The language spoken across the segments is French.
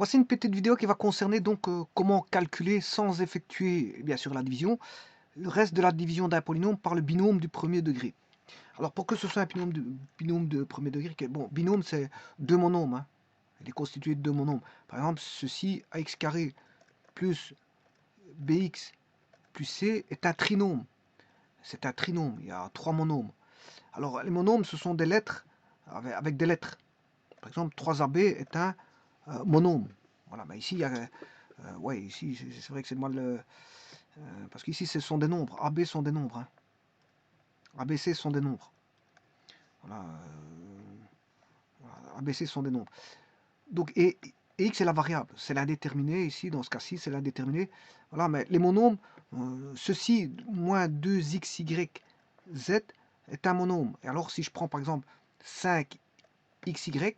Voici une petite vidéo qui va concerner donc comment calculer sans effectuer bien sûr la division, le reste de la division d'un polynôme par le binôme du premier degré. Alors pour que ce soit un binôme de premier degré, bon, binôme c'est deux monômes, hein. Il est constitué de deux monômes. Par exemple, ceci ax carré plus bx plus c est un trinôme. C'est un trinôme, il y a trois monômes. Alors les monômes ce sont des lettres avec des lettres. Par exemple, 3AB est un monôme. Voilà, mais ici, il y a, ouais, ici, c'est vrai que c'est mal, parce qu'ici, ce sont des nombres. AB sont des nombres, hein. ABC sont des nombres. Voilà, voilà, ABC sont des nombres. Donc, et X est la variable, c'est l'indéterminé, ici, dans ce cas-ci, c'est l'indéterminé. Voilà, mais les monômes, ceci, moins 2xy, z, est un monôme. Et alors, si je prends, par exemple, 5xy,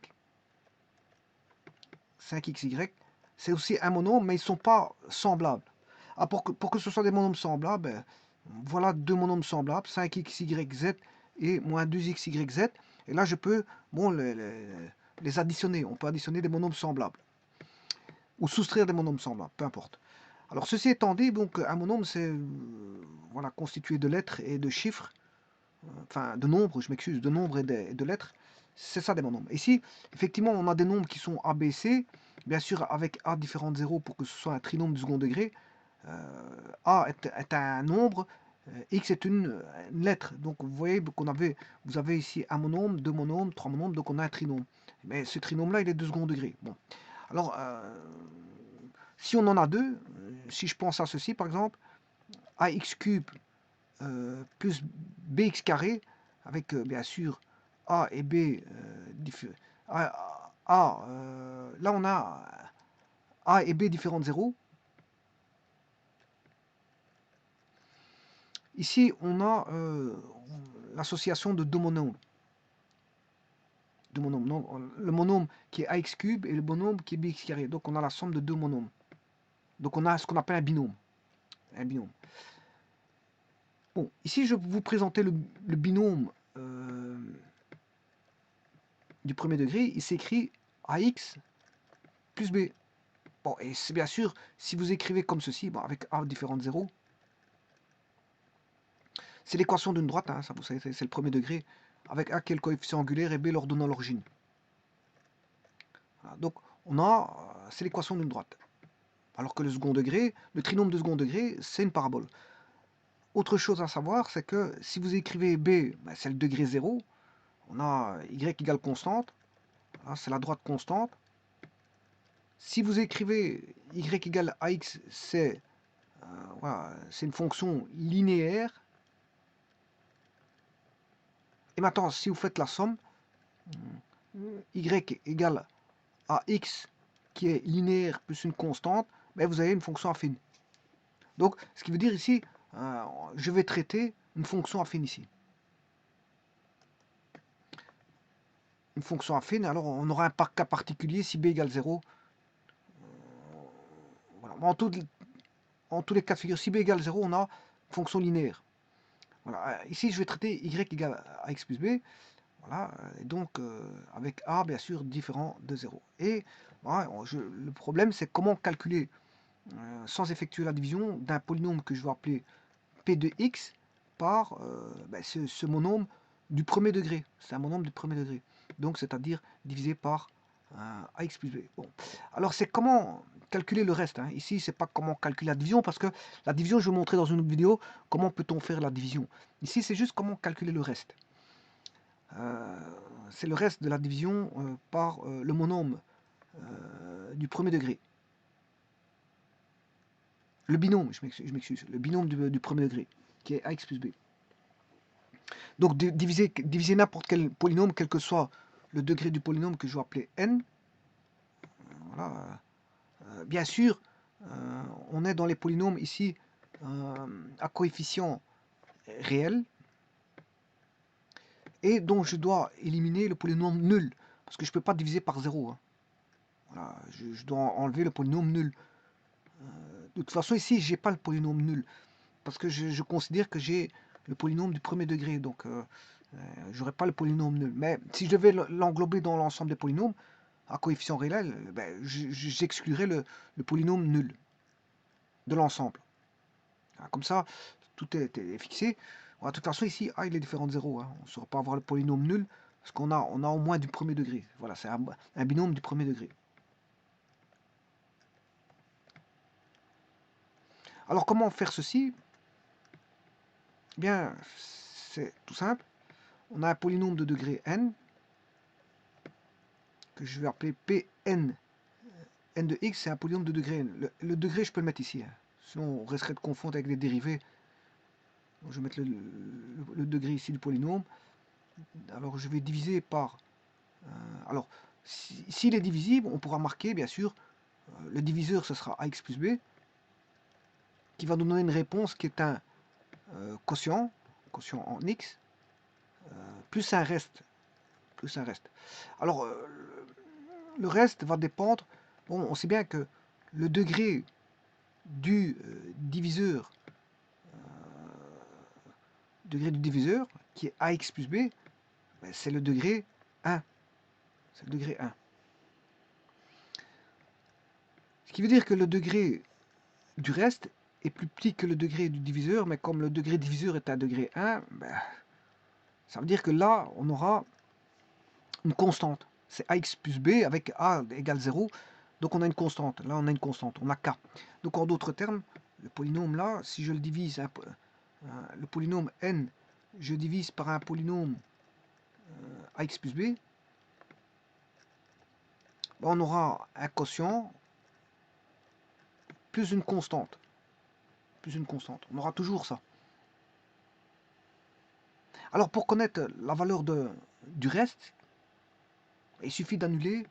5xy, c'est aussi un monôme, mais ils ne sont pas semblables. Ah, pour que ce soit des monômes semblables, ben, voilà deux monômes semblables, 5xyz et moins 2xyz. Et là, je peux bon, les additionner. On peut additionner des monômes semblables. Ou soustraire des monômes semblables, peu importe. Alors, ceci étant dit, donc, un monôme, c'est voilà, constitué de lettres et de chiffres, enfin de nombres, je m'excuse, de nombres et de lettres. C'est ça des monômes. Ici, effectivement, on a des nombres qui sont ABC, bien sûr avec A différent de 0 pour que ce soit un trinôme du second degré. A est un nombre, X est une lettre. Donc vous voyez vous avez ici un monôme, deux monômes, trois monômes, donc on a un trinôme. Mais ce trinôme-là, il est de second degré. Bon. Alors, si on en a deux, si je pense à ceci par exemple, ax cube plus bx carré, avec bien sûr a et b, là on a a et b différents de 0. Ici, on a l'association de deux monômes. Non, le monôme qui est ax cube et le monôme qui est bx carré. Donc on a la somme de deux monômes. Donc on a ce qu'on appelle un binôme. Un binôme. Bon, ici je vais vous présenter le binôme du premier degré. Il s'écrit ax plus b. Bon, et c'est bien sûr, si vous écrivez comme ceci, bon, avec a différent de 0, c'est l'équation d'une droite, hein, ça vous savez, c'est le premier degré, avec a qui est le coefficient angulaire et b leur donnant l'origine. Voilà, donc, c'est l'équation d'une droite. Alors que le second degré, le trinôme de second degré, c'est une parabole. Autre chose à savoir, c'est que si vous écrivez b, ben, c'est le degré 0, on a y égale constante, c'est la droite constante. Si vous écrivez y égale ax, voilà, c'est une fonction linéaire. Et maintenant, si vous faites la somme, y égale à x qui est linéaire plus une constante, ben vous avez une fonction affine. Donc, ce qui veut dire ici, je vais traiter une fonction affine ici. Une fonction affine, alors on aura un cas particulier si b égale 0. Voilà. En tous les cas de figure, si b égale 0, on a une fonction linéaire. Voilà. Ici, je vais traiter y égale à x plus b. Voilà, et donc avec a bien sûr différent de 0. Et voilà, le problème c'est comment calculer sans effectuer la division d'un polynôme que je vais appeler p de x par ce monôme du premier degré. C'est un monôme du premier degré. Donc c'est-à-dire divisé par ax plus b. Bon. Alors c'est comment calculer le reste, hein. Ici c'est pas comment calculer la division parce que la division je vais vous montrer dans une autre vidéo comment peut-on faire la division. Ici c'est juste comment calculer le reste. C'est le reste de la division par le monôme du premier degré. Le binôme, je m'excuse, le binôme du premier degré, qui est ax plus b. Donc diviser n'importe quel polynôme, quel que soit le degré du polynôme que je vais appeler n. Voilà. Bien sûr, on est dans les polynômes ici à coefficient réel, et donc je dois éliminer le polynôme nul, parce que je ne peux pas diviser par 0. Hein. Voilà, je dois enlever le polynôme nul. De toute façon, ici, j'ai pas le polynôme nul, parce que je considère que j'ai le polynôme du premier degré, donc j'aurais pas le polynôme nul. Mais si je devais l'englober dans l'ensemble des polynômes, à coefficient réel, ben, j'exclurai le polynôme nul de l'ensemble. Comme ça, tout est fixé. De toute façon, ici, A il est différent de 0. On ne saura pas avoir le polynôme nul parce qu'on a au moins du premier degré. Voilà, c'est un binôme du premier degré. Alors, comment faire ceci? Eh bien, c'est tout simple. On a un polynôme de degré n que je vais appeler Pn. N de x, c'est un polynôme de degré n. Le degré, je peux le mettre ici. Sinon, on risquerait de confondre avec des dérivés. Donc, je vais mettre le degré ici du polynôme. Alors, je vais diviser par... alors, s'il est divisible, on pourra marquer, bien sûr, le diviseur, ce sera ax plus b, qui va nous donner une réponse qui est un quotient en x, plus un reste. Alors, le reste va dépendre... Bon, on sait bien que le degré du diviseur, qui est ax plus b, ben, c'est le degré 1. C'est le degré 1. Ce qui veut dire que le degré du reste est plus petit que le degré du diviseur, mais comme le degré diviseur est un degré 1, ben, ça veut dire que là, on aura une constante. C'est ax plus b avec a égale 0. Donc on a une constante. Là, on a une constante. On a k. Donc en d'autres termes, le polynôme là, si je le divise, le polynôme n, je divise par un polynôme ax plus b, on aura un quotient plus une constante. On aura toujours ça. Alors pour connaître la valeur du reste, il suffit d'annuler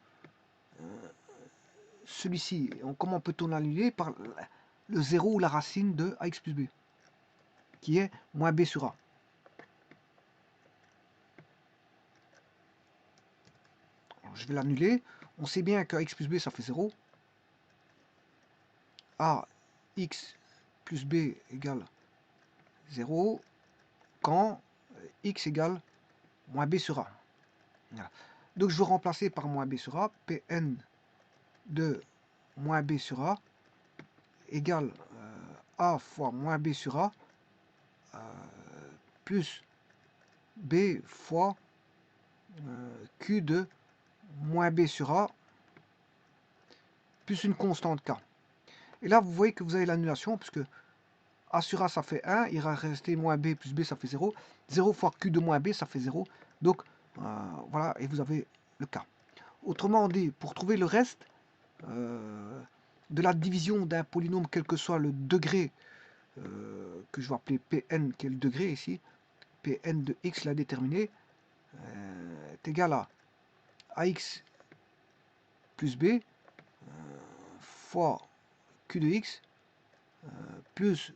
celui-ci. Comment peut-on l'annuler? Par le 0 ou la racine de ax plus b, qui est moins b sur a. Alors, je vais l'annuler. On sait bien que ax plus b, ça fait 0. Ax plus b égale 0 quand x égale moins b sur a. Voilà. Donc je veux remplacer par moins b sur a, Pn de moins b sur a égale a fois moins b sur a plus b fois q de moins b sur a plus une constante k. Et là, vous voyez que vous avez l'annulation, puisque a sur a, ça fait 1, il va rester moins b plus b, ça fait 0. 0 fois q de moins b, ça fait 0. Donc, voilà, et vous avez le k. Autrement dit, pour trouver le reste de la division d'un polynôme, quel que soit le degré, que je vais appeler Pn, qui est le degré ici, Pn de x, la déterminée, est égal à ax plus b fois q de x plus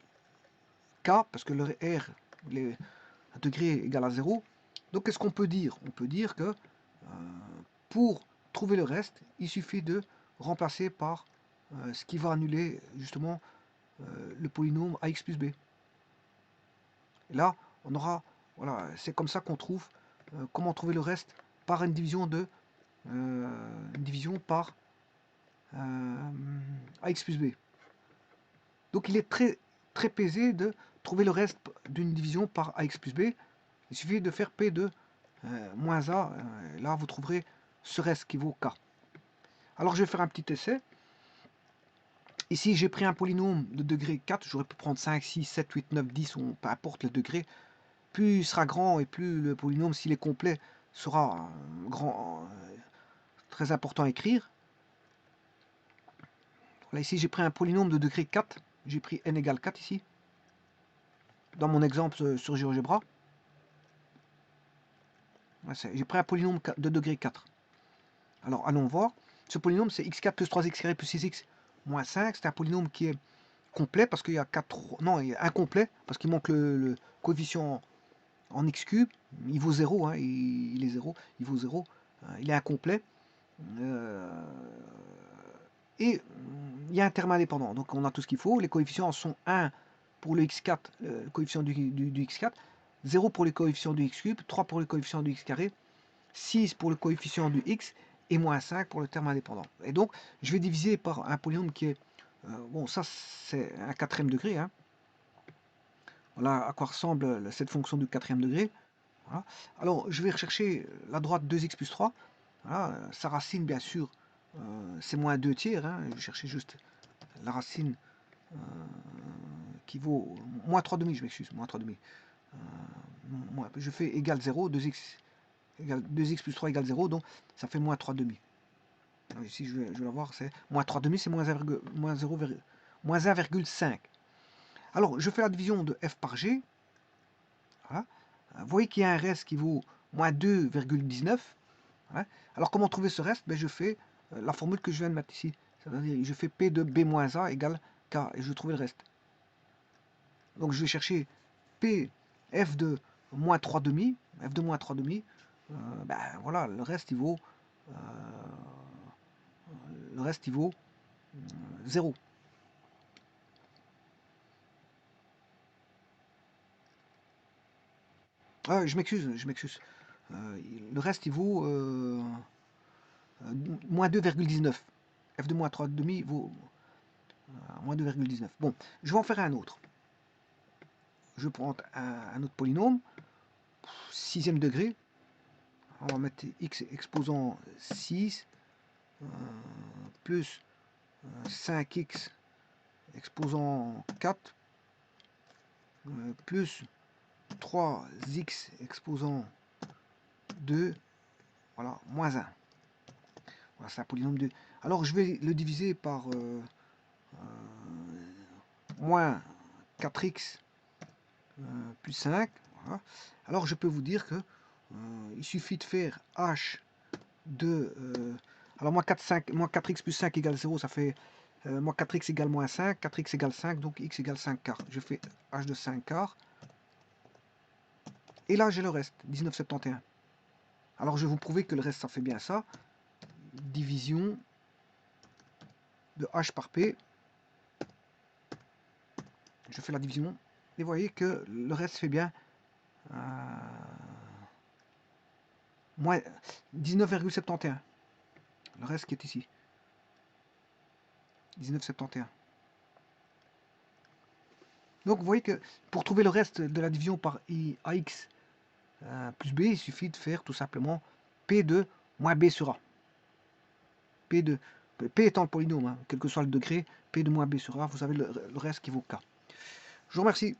k, parce que le r, le degré est égal à 0. Donc qu'est-ce qu'on peut dire? On peut dire que pour trouver le reste, il suffit de remplacer par ce qui va annuler justement le polynôme ax plus b. Et là, on aura, voilà, c'est comme ça qu'on trouve comment trouver le reste par une division par ax plus b. Donc il est très aisé de trouver le reste d'une division par ax plus b. Il suffit de faire p de moins a. Là, vous trouverez ce reste qui vaut k. Alors, je vais faire un petit essai. Ici, j'ai pris un polynôme de degré 4. J'aurais pu prendre 5, 6, 7, 8, 9, 10, ou peu importe le degré. Plus il sera grand et plus le polynôme, s'il est complet, sera très important à écrire. Là, ici, j'ai pris un polynôme de degré 4. J'ai pris n égale 4 ici. Dans mon exemple sur GeoGebra. J'ai pris un polynôme de degré 4. Alors, allons voir. Ce polynôme, c'est x4 plus 3x carré plus 6x moins 5. C'est un polynôme qui est complet parce qu'il y a 4... Non, il est incomplet parce qu'il manque le coefficient en x cube. Il vaut 0. Il est 0. Il vaut 0. Il est incomplet. Et il y a un terme indépendant. Donc, on a tout ce qu'il faut. Les coefficients sont 1 pour le x4, le coefficient du x4. 0 pour les coefficients du x cube. 3 pour le coefficient du x carré. 6 pour le coefficient du x et moins 5 pour le terme indépendant. Et donc, je vais diviser par un polynôme qui est... bon, ça, c'est un quatrième degré. Hein. Voilà à quoi ressemble cette fonction du quatrième degré. Voilà. Alors, je vais rechercher la droite 2x plus 3. Voilà. Sa racine, bien sûr, c'est moins 2 tiers. Hein. Je vais chercher juste la racine qui vaut moins 3 demi, je m'excuse, moins 3 demi. Je fais égal 0, 2x plus 3 égale 0, donc ça fait moins 3 demi. Alors ici, je vais l'avoir, c'est moins 3 demi, c'est moins 1,5. Alors, je fais la division de f par g. Voilà. Vous voyez qu'il y a un reste qui vaut moins 2,19. Voilà. Alors, comment trouver ce reste? Ben, je fais la formule que je viens de mettre ici. C'est-à-dire, je fais P de B moins A égale K, et je vais trouver le reste. Donc, je vais chercher P, F de moins 3 demi. F de moins 3 demi. Ben, voilà, le reste, il vaut... le reste, il vaut 0. Ah, je m'excuse. Le reste, il vaut moins 2,19. F de moins 3 demi vaut moins 2,19. Bon, je vais en faire un autre. Je prends un autre polynôme, sixième degré. On va mettre x exposant 6 plus 5x exposant 4 plus 3x exposant 2, voilà, moins 1. Voilà, c'est un polynôme de... Alors, je vais le diviser par moins 4x plus 5. Voilà. Alors, je peux vous dire que il suffit de faire h de... alors, moins 4x plus 5 égale 0, ça fait moins 4x égale moins 5, 4x égale 5, donc x égale 5 quarts. Je fais h de 5 quarts. Et là, j'ai le reste, 19,71. Alors, je vais vous prouver que le reste, ça fait bien ça. Division de h par p. Je fais la division. Et vous voyez que le reste fait bien moins 19,71. Le reste qui est ici. 19,71. Donc, vous voyez que pour trouver le reste de la division par ax plus b, il suffit de faire tout simplement p de moins b sur a. P étant le polynôme, hein, quel que soit le degré, P de moins B sur A, vous avez le reste qui vaut K. Je vous remercie.